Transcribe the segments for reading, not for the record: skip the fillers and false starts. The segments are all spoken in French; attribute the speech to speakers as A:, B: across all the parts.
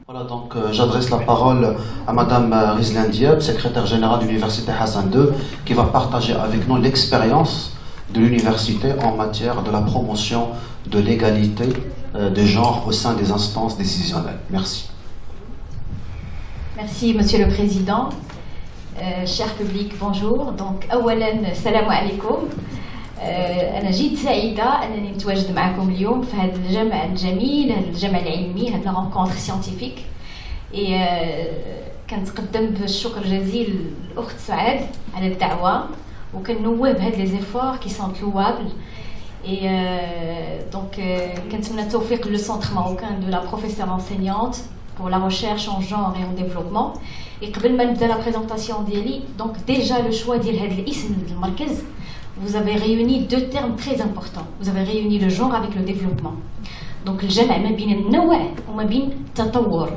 A: Voilà, donc j'adresse la parole à Madame Rizlan Diab, secrétaire générale de l'Université Hassan II, qui va partager avec nous l'expérience de l'université en matière de la promotion de l'égalité des genres au sein des instances décisionnelles. Merci.
B: Merci, Monsieur le Président. Cher public, bonjour. Donc, أولاً السلام عليكم. أنا جد سعيدة أنني نتواجد معكم اليوم في هذا الجمع الجميل، هذا الجمع العلمي، هذا الرونكونتر سيانتيفيك. كنتقدم بالشكر جزيل للأخت سعاد على الدعوة وكنوه بهاد لي زيفور كي سون لوابل. Donc, كنتمنى التوفيق لو سونتر ماروكان دو لا بروفيسور enseignante pour la recherche en genre et en développement. Et قبل ما نبدا لا بريزونطاسيون ديالي، donc déjà le choix ديال هذا الاسم المركز، vous avez réuni deux termes très importants. Vous avez réuni le genre avec le développement. Donc الجمع ما بين النوع وما بين التطور،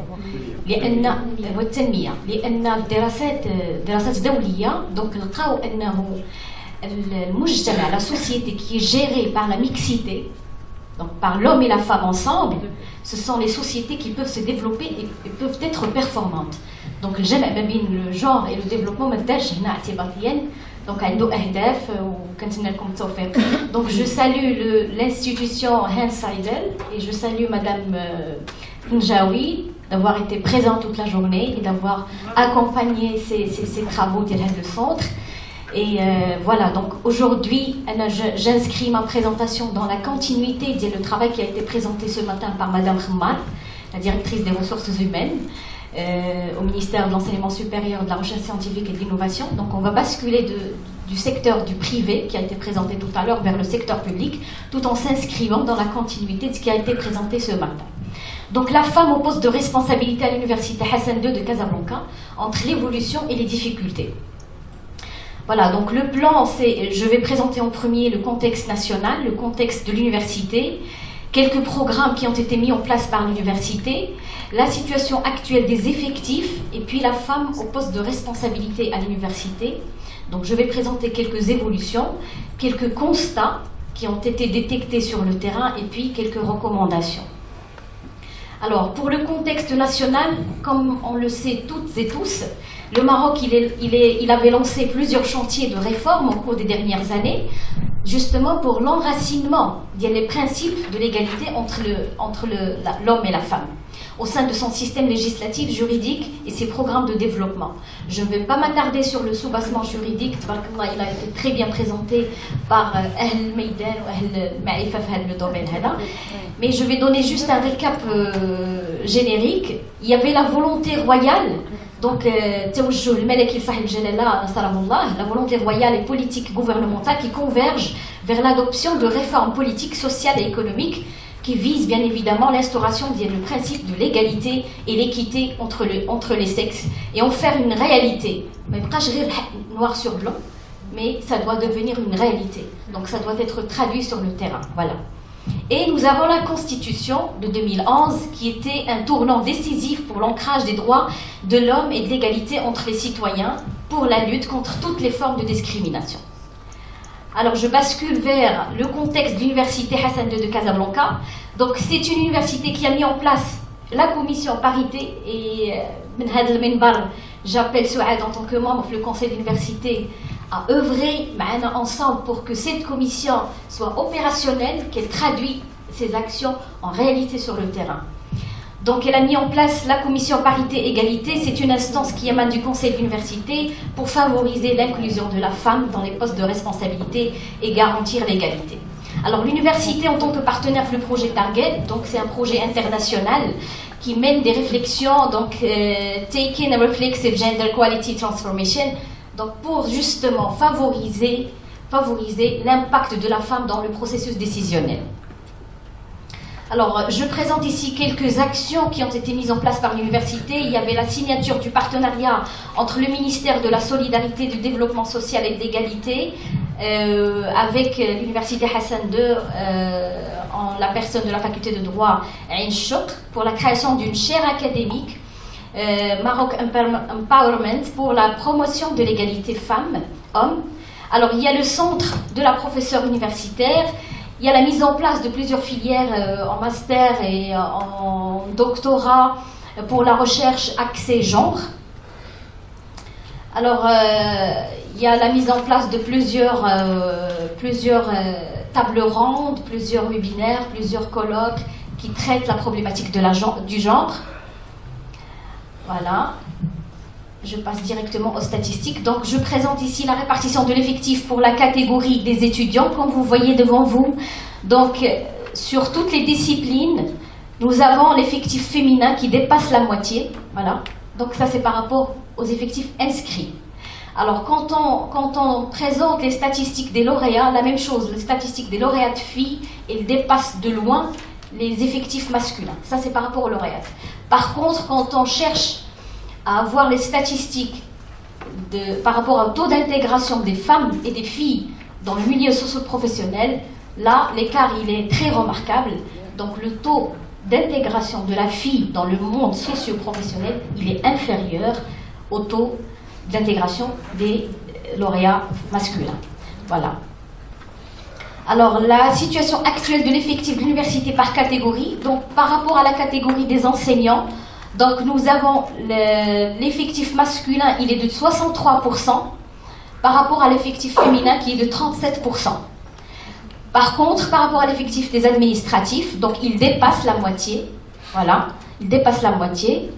B: لأن والتنمية، لأن الدراسات دولية donc لقاو أنه المجتمع، la société qui est gérée par la mixité, donc par l'homme et la femme ensemble, ce sont les sociétés qui peuvent se développer et peuvent être performantes. Donc الجمع ما بين le genre et le développement ما دارش هنا اعتباطيا. Donc عنده أهداف وكنتمنى لكم التوفيق. Donc je salue l'institution Hans Seidel et je salue Madame Njaoui d'avoir été présente toute la journée et d'avoir accompagné ces travaux de le centre. Et voilà, donc aujourd'hui, j'inscris ma présentation dans la continuité du travail qui a été présenté ce matin par Madame Khmar, la directrice des ressources humaines, au ministère de l'enseignement supérieur, de la recherche scientifique et de l'innovation. Donc on va basculer du secteur du privé qui a été présenté tout à l'heure vers le secteur public, tout en s'inscrivant dans la continuité de ce qui a été présenté ce matin. Donc la femme au poste de responsabilité à l'université Hassan II de Casablanca, entre l'évolution et les difficultés. Voilà, donc le plan, c'est, je vais présenter en premier le contexte national, le contexte de l'université, quelques programmes qui ont été mis en place par l'université, la situation actuelle des effectifs et puis la femme au poste de responsabilité à l'université. Donc je vais présenter quelques évolutions, quelques constats qui ont été détectés sur le terrain et puis quelques recommandations. Alors pour le contexte national, comme on le sait toutes et tous, le Maroc il avait lancé plusieurs chantiers de réforme au cours des dernières années, justement pour l'enracinement des principes de l'égalité entre l'homme et la femme, au sein de son système législatif, juridique et ses programmes de développement. Je ne vais pas m'attarder sur le soubassement juridique, il a été très bien présenté par Ahl Meydan ou Ahl Ma'rifa dans le domaine. Mais je vais donner juste un récap générique. Il y avait la volonté royale, donc la volonté royale et politique gouvernementale qui convergent vers l'adoption de réformes politiques, sociales et économiques qui visent bien évidemment l'instauration du principe de l'égalité et l'équité entre les sexes et en faire une réalité. Mais pas noir sur blanc, mais ça doit devenir une réalité. Donc ça doit être traduit sur le terrain. Voilà. Et nous avons la Constitution de 2011 qui était un tournant décisif pour l'ancrage des droits de l'homme et de l'égalité entre les citoyens pour la lutte contre toutes les formes de discrimination. Alors je bascule vers le contexte de l'université Hassan II de Casablanca. Donc c'est une université qui a mis en place la commission parité et j'appelle Souad en tant que membre du conseil d'université à œuvrer ensemble pour que cette commission soit opérationnelle, qu'elle traduit ses actions en réalité sur le terrain. Donc elle a mis en place la commission parité-égalité, c'est une instance qui émane du conseil d'université pour favoriser l'inclusion de la femme dans les postes de responsabilité et garantir l'égalité. Alors l'université en tant que partenaire du projet Target, donc c'est un projet international qui mène des réflexions, donc Taking a Reflexive Gender Quality Transformation, donc pour justement favoriser l'impact de la femme dans le processus décisionnel. Alors, je présente ici quelques actions qui ont été mises en place par l'université. Il y avait la signature du partenariat entre le ministère de la Solidarité, du Développement Social et de l'Égalité avec l'université Hassan II en la personne de la faculté de droit Ain Chokr pour la création d'une chaire académique Maroc Empowerment pour la promotion de l'égalité femmes-hommes. Alors, il y a le centre de la professeure universitaire. Il y a la mise en place de plusieurs filières en master et en doctorat pour la recherche axée genre. Alors, il y a la mise en place de plusieurs tables rondes, plusieurs webinaires, plusieurs colloques qui traitent la problématique du genre. Voilà. Je passe directement aux statistiques. Donc, je présente ici la répartition de l'effectif pour la catégorie des étudiants, comme vous voyez devant vous. Donc, sur toutes les disciplines, nous avons l'effectif féminin qui dépasse la moitié. Voilà. Donc, ça, c'est par rapport aux effectifs inscrits. Alors, quand on présente les statistiques des lauréats, la même chose, les statistiques des lauréats de filles, elles dépassent de loin les effectifs masculins. Ça, c'est par rapport aux lauréats. Par contre, quand on cherche à avoir les statistiques par rapport au taux d'intégration des femmes et des filles dans le milieu socio-professionnel, là, l'écart, il est très remarquable. Donc, le taux d'intégration de la fille dans le monde socio-professionnel, il est inférieur au taux d'intégration des lauréats masculins. Voilà. Alors, la situation actuelle de l'effectif de l'université par catégorie, donc par rapport à la catégorie des enseignants, donc nous avons l'effectif masculin, il est de 63%, par rapport à l'effectif féminin qui est de 37%. Par contre, par rapport à l'effectif des administratifs, donc il dépasse la moitié. Voilà, il dépasse la moitié.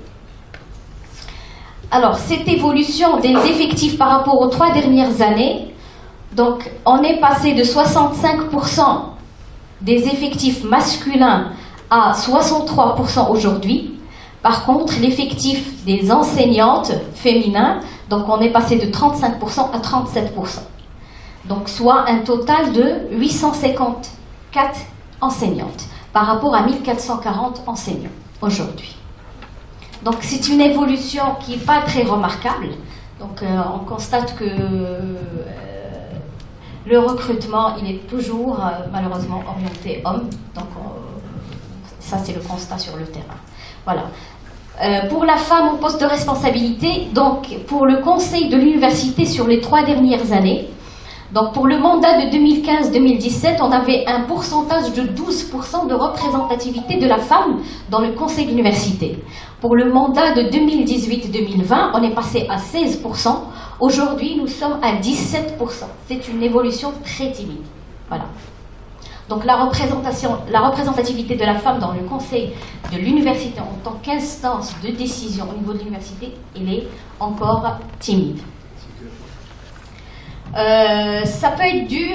B: Alors, cette évolution des effectifs par rapport aux 3 dernières années, donc on est passé de 65% des effectifs masculins à 63% aujourd'hui. Par contre, l'effectif des enseignantes féminins, donc on est passé de 35% à 37%. Donc soit un total de 854 enseignantes par rapport à 1440 enseignants aujourd'hui. Donc c'est une évolution qui n'est pas très remarquable. Donc on constate que le recrutement, il est toujours malheureusement orienté homme. Donc ça c'est le constat sur le terrain. Voilà. Pour la femme au poste de responsabilité, donc pour le conseil de l'université sur les 3 dernières années, donc pour le mandat de 2015-2017, on avait un pourcentage de 12% de représentativité de la femme dans le conseil d'université. Pour le mandat de 2018-2020, on est passé à 16%. Aujourd'hui, nous sommes à 17%. C'est une évolution très timide. Voilà. Donc la représentativité de la femme dans le conseil de l'université en tant qu'instance de décision au niveau de l'université, elle est encore timide. Ça peut être dû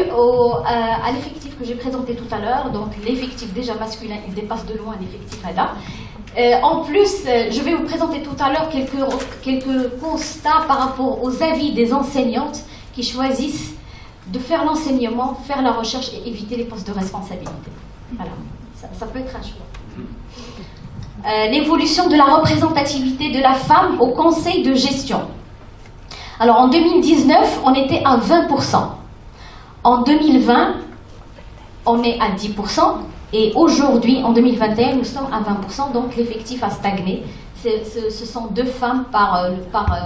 B: à l'effectif que j'ai présenté tout à l'heure. Donc l'effectif déjà masculin, il dépasse de loin l'effectif ADA. En plus, je vais vous présenter tout à l'heure quelques constats par rapport aux avis des enseignantes qui choisissent de faire l'enseignement, faire la recherche et éviter les postes de responsabilité. Voilà, ça peut être un choix. L'évolution de la représentativité de la femme au conseil de gestion. Alors en 2019, on était à 20%. En 2020, on est à 10%. Et aujourd'hui, en 2021, nous sommes à 20%. Donc l'effectif a stagné. Ce sont 2 femmes par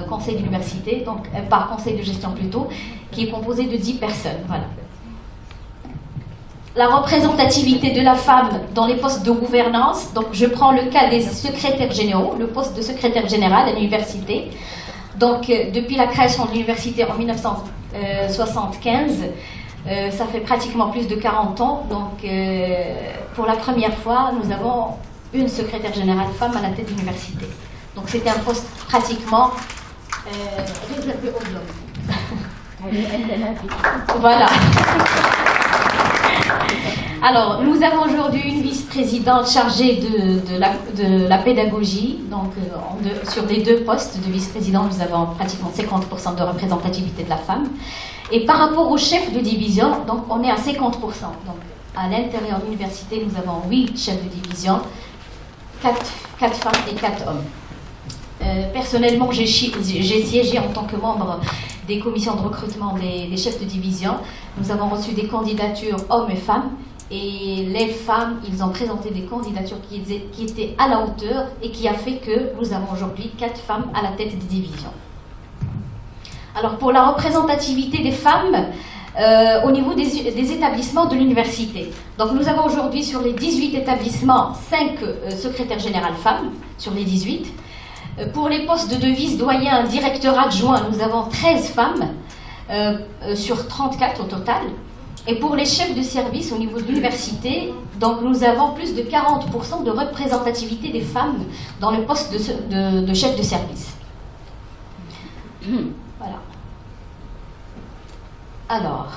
B: conseil d'université, donc par conseil de gestion plutôt, qui est composé de 10 personnes. Voilà. La représentativité de la femme dans les postes de gouvernance. Donc je prends le cas des secrétaires généraux, le poste de secrétaire général à l'université. Donc, depuis la création de l'université en 1975, ça fait pratiquement plus de 40 ans. Donc, pour la première fois, nous avons une secrétaire générale femme à la tête de l'université. Donc, c'était un poste pratiquement réservé aux hommes. Voilà. Alors, nous avons aujourd'hui une vice-présidente chargée de la pédagogie. Donc, sur les 2 postes de vice-président, nous avons pratiquement 50% de représentativité de la femme. Et par rapport au chef de division, donc, on est à 50%. Donc, à l'intérieur de l'université, nous avons 8 chefs de division, 4 femmes et 4 hommes. Personnellement, j'ai siégé en tant que membre des commissions de recrutement des chefs de division. Nous avons reçu des candidatures hommes et femmes. Et les femmes, ils ont présenté des candidatures qui étaient à la hauteur et qui a fait que nous avons aujourd'hui 4 femmes à la tête des divisions. Alors pour la représentativité des femmes, au niveau des établissements de l'université. Donc nous avons aujourd'hui sur les 18 établissements 5 secrétaires générales femmes sur les 18. Pour les postes de vice-doyen, directeur adjoint, nous avons 13 femmes sur 34 au total. Et pour les chefs de service au niveau de l'université, donc nous avons plus de 40% de représentativité des femmes dans le poste de chef de service. Voilà. Alors,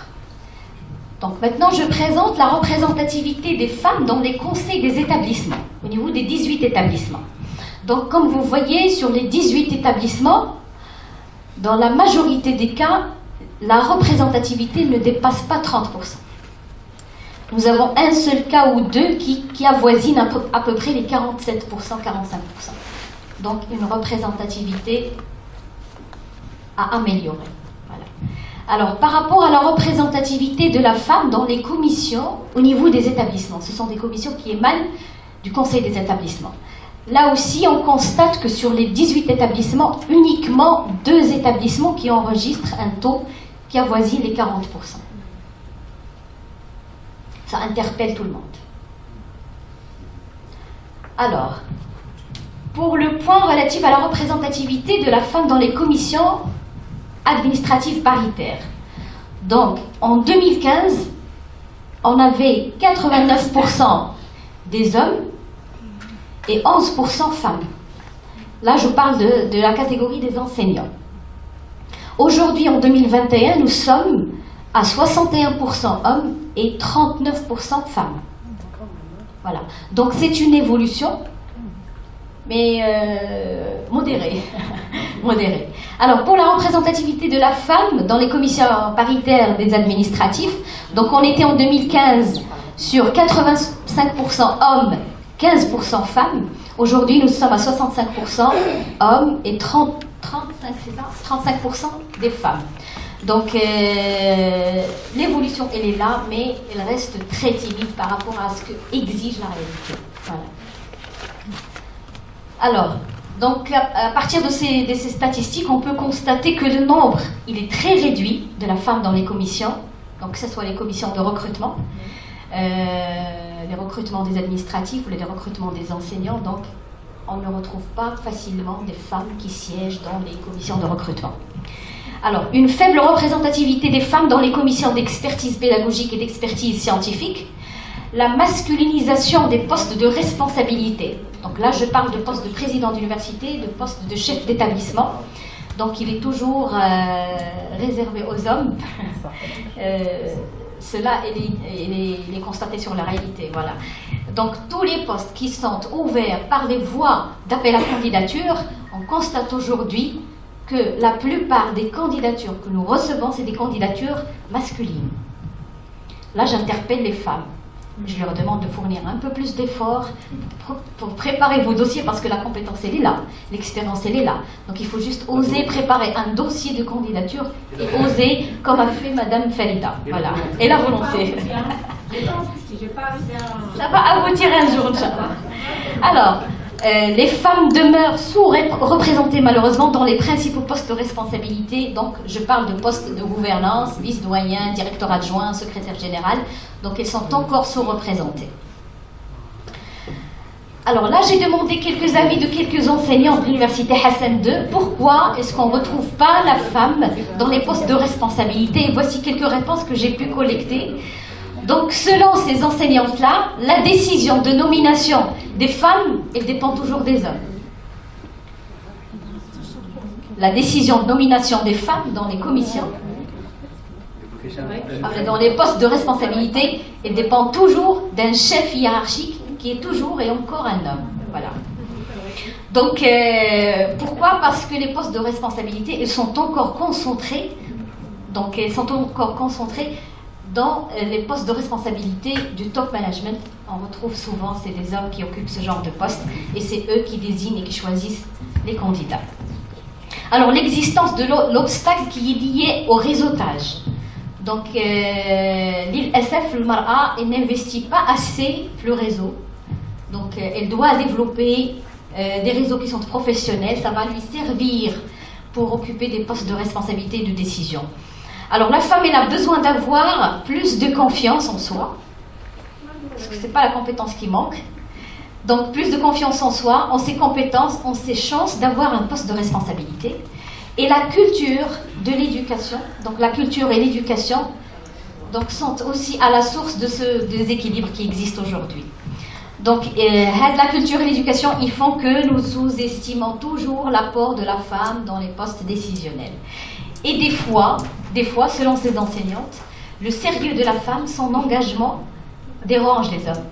B: donc maintenant je présente la représentativité des femmes dans les conseils des établissements, au niveau des 18 établissements. Donc comme vous voyez, sur les 18 établissements, dans la majorité des cas, la représentativité ne dépasse pas 30%. Nous avons un seul cas ou deux qui avoisinent à peu près les 47%, 45%. Donc une représentativité à améliorer. Voilà. Alors par rapport à la représentativité de la femme dans les commissions au niveau des établissements, ce sont des commissions qui émanent du conseil des établissements. Là aussi, on constate que sur les 18 établissements, uniquement 2 établissements qui enregistrent un taux qui avoisine les 40%. Ça interpelle tout le monde. Alors, pour le point relatif à la représentativité de la femme dans les commissions administratives paritaires. Donc, en 2015, on avait 89% des hommes et 11% femmes. Là, je parle de la catégorie des enseignants. Aujourd'hui, en 2021, nous sommes à 61% hommes et 39% femmes. Voilà. Donc, c'est une évolution, mais modérée. Modérée. Alors, pour la représentativité de la femme dans les commissions paritaires des administratifs, donc on était en 2015 sur 85% hommes, 15% femmes. Aujourd'hui, nous sommes à 65% hommes et 35% des femmes. Donc, l'évolution, elle est là, mais elle reste très timide par rapport à ce que exige la réalité. Voilà. Alors, donc, à partir de ces statistiques, on peut constater que le nombre, il est très réduit de la femme dans les commissions, donc que ce soit les commissions de recrutement, les recrutements des administratifs ou les recrutements des enseignants, donc on ne retrouve pas facilement des femmes qui siègent dans les commissions de recrutement. Alors, une faible représentativité des femmes dans les commissions d'expertise pédagogique et d'expertise scientifique, la masculinisation des postes de responsabilité. Donc là, je parle de postes de président d'université, de postes de chef d'établissement. Donc il est toujours réservé aux hommes. Cela, il est constaté sur la réalité. Voilà. Donc tous les postes qui sont ouverts par les voies d'appel à candidature, on constate aujourd'hui que la plupart des candidatures que nous recevons, c'est des candidatures masculines. Là, j'interpelle les femmes. Je leur demande de fournir un peu plus d'efforts pour préparer vos dossiers parce que la compétence, elle est là, l'expérience, elle est là. Donc il faut juste oser préparer un dossier de candidature et oser, comme a fait Madame Farida. Voilà. Et la volonté. Ça va aboutir un jour, Inch'Allah. Alors, les femmes demeurent sous-représentées malheureusement dans les principaux postes de responsabilité. Donc, je parle de postes de gouvernance, vice-doyen, directeur adjoint, secrétaire général. Donc, elles sont encore sous-représentées. Alors là, j'ai demandé quelques avis de quelques enseignants de l'université Hassan II. Pourquoi est-ce qu'on ne retrouve pas la femme dans les postes de responsabilité? Et voici quelques réponses que j'ai pu collecter. Donc, selon ces enseignantes-là, la décision de nomination des femmes, elle dépend toujours des hommes. La décision de nomination des femmes dans les commissions, dans les postes de responsabilité, elle dépend toujours d'un chef hiérarchique qui est toujours et encore un homme. Voilà. Donc, pourquoi? Parce que les postes de responsabilité, ils sont encore concentrés. Donc, elles sont encore concentrées dans les postes de responsabilité du top management. On retrouve souvent, c'est des hommes qui occupent ce genre de poste et c'est eux qui désignent et qui choisissent les candidats. Alors, l'existence de l'obstacle qui est lié au réseautage. Donc, l'ISF, le Mara, elle n'investit pas assez le réseau. Donc, elle doit développer des réseaux qui sont professionnels. Ça va lui servir pour occuper des postes de responsabilité et de décision. Alors la femme, elle a besoin d'avoir plus de confiance en soi, parce que ce n'est pas la compétence qui manque. Donc plus de confiance en soi, en ses compétences, en ses chances d'avoir un poste de responsabilité. Et la culture de l'éducation, donc la culture et l'éducation, donc sont aussi à la source de ce déséquilibre qui existe aujourd'hui. Donc la culture et l'éducation, ils font que nous sous-estimons toujours l'apport de la femme dans les postes décisionnels. Et des fois, selon ces enseignantes, le sérieux de la femme, son engagement, dérange les hommes.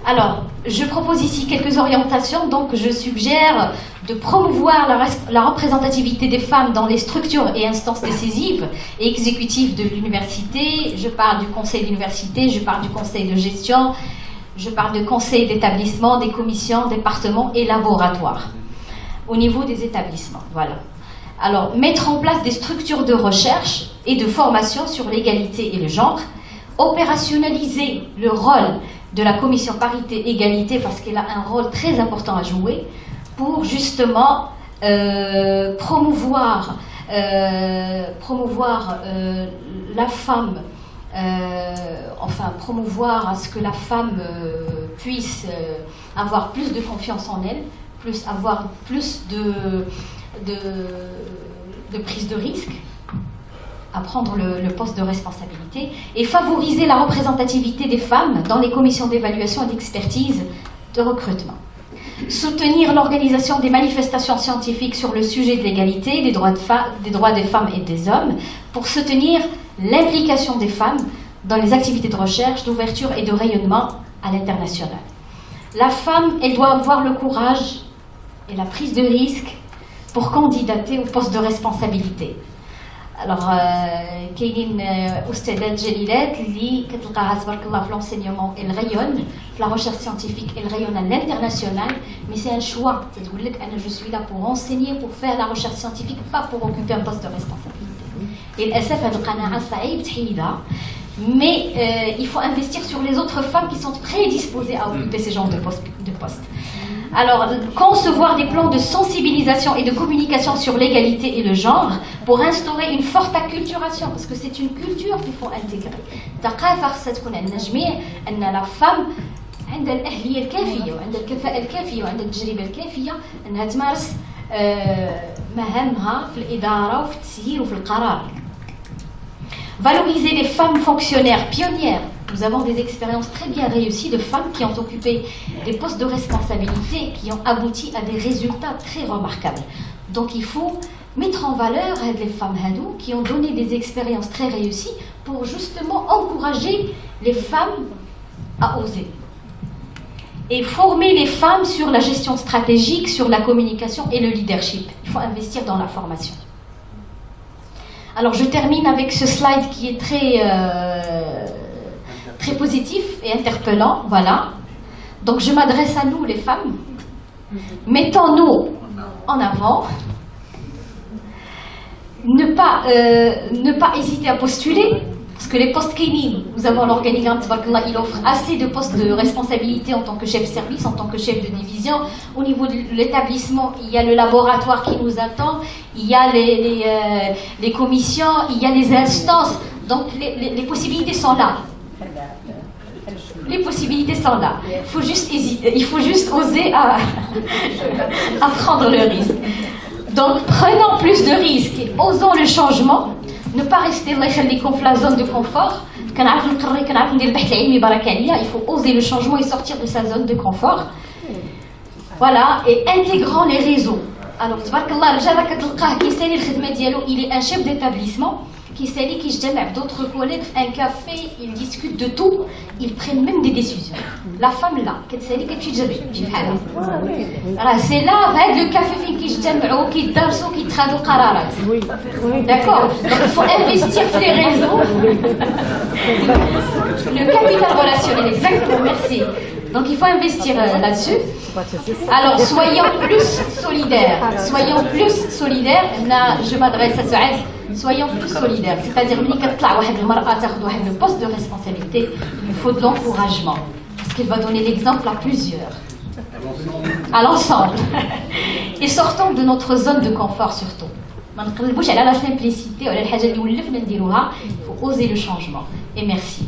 B: Alors, je propose ici quelques orientations. Donc, je suggère de promouvoir la représentativité des femmes dans les structures et instances décisives et exécutives de l'université. Je parle du conseil d'université, je parle du conseil de gestion, je parle de conseil d'établissement, des commissions, départements et laboratoires. Au niveau des établissements, voilà. Alors, mettre en place des structures de recherche et de formation sur l'égalité et le genre, opérationnaliser le rôle de la commission parité-égalité parce qu'elle a un rôle très important à jouer pour justement promouvoir la femme, promouvoir à ce que la femme puisse avoir plus de confiance en elle, avoir plus de prise de risque à prendre le poste de responsabilité et favoriser la représentativité des femmes dans les commissions d'évaluation et d'expertise de recrutement. Soutenir l'organisation des manifestations scientifiques sur le sujet de l'égalité, des droits des femmes et des hommes pour soutenir l'implication des femmes dans les activités de recherche, d'ouverture et de rayonnement à l'international. La femme, elle doit avoir le courage et la prise de risque pour candidater au poste de responsabilité. Alors, كاينين أستاذات جليلات اللي كتلقاها تبارك الله في l'enseignement elle rayonne, في la recherche scientifique elle rayonne à l'international, mais c'est un choix. تقول لك أنا je suis là pour enseigner, pour faire la recherche scientifique, pas pour occuper un poste de responsabilité. Et للأسف هذه القناعة صعيب تحيدها, mais il faut investir sur les autres femmes qui sont prédisposées à occuper ces genres de postes. Alors, concevoir des plans de sensibilisation et de communication sur l'égalité et le genre pour instaurer une forte acculturation, parce que c'est une culture qu'il faut intégrer. ثقافة خصها تكون عندنا جميع أن la femme عندها الأهلية الكافية وعندها الكفاءة الكافية وعندها التجربة الكافية أنها تمارس مهامها في الإدارة وفي التسيير وفي القرار. Valoriser les femmes fonctionnaires pionnières. Nous avons des expériences très bien réussies de femmes qui ont occupé des postes de responsabilité qui ont abouti à des résultats très remarquables. Donc il faut mettre en valeur les femmes hindoues qui ont donné des expériences très réussies pour justement encourager les femmes à oser. Et former les femmes sur la gestion stratégique, sur la communication et le leadership. Il faut investir dans la formation. Alors je termine avec ce slide qui est très positif et interpellant, voilà. Donc je m'adresse à nous les femmes. Mettons-nous en avant. Ne pas hésiter à postuler. Parce que les postes Kénin, nous avons l'organigramme, il offre assez de postes de responsabilité en tant que chef de service, en tant que chef de division. Au niveau de l'établissement, il y a le laboratoire qui nous attend, il y a les commissions, il y a les instances. Donc les possibilités sont là. Les possibilités sont là. Il faut juste hésiter, il faut juste oser à prendre le risque. Donc prenons plus de risques et osons le changement. Ne pas rester dans la zone de confort. Il faut oser le changement et sortir de sa zone de confort. Voilà, et intégrant les réseaux. Alors, il est un chef d'établissement qui s'allie, qui se avec d'autres collègues, un café, ils discutent de tout, ils prennent même des décisions. La femme là, c'est là, le café qui se qui dansent, qui traduisent qararat. D'accord. Donc il faut investir sur les réseaux. Le capital relationnel, exactement, merci. Donc il faut investir là-dessus. Alors soyons plus solidaires. Soyons plus solidaires. Là, je m'adresse à Souad. Soyons plus solidaires. C'est-à-dire que le poste de responsabilité, il faut de l'encouragement. Parce qu'il va donner l'exemple à plusieurs. À l'ensemble. Et sortons de notre zone de confort surtout. ما نقلبوش على لا سامبليسيتي وعلى الحاجه اللي ولفنا نديروها. faut oser le changement et merci.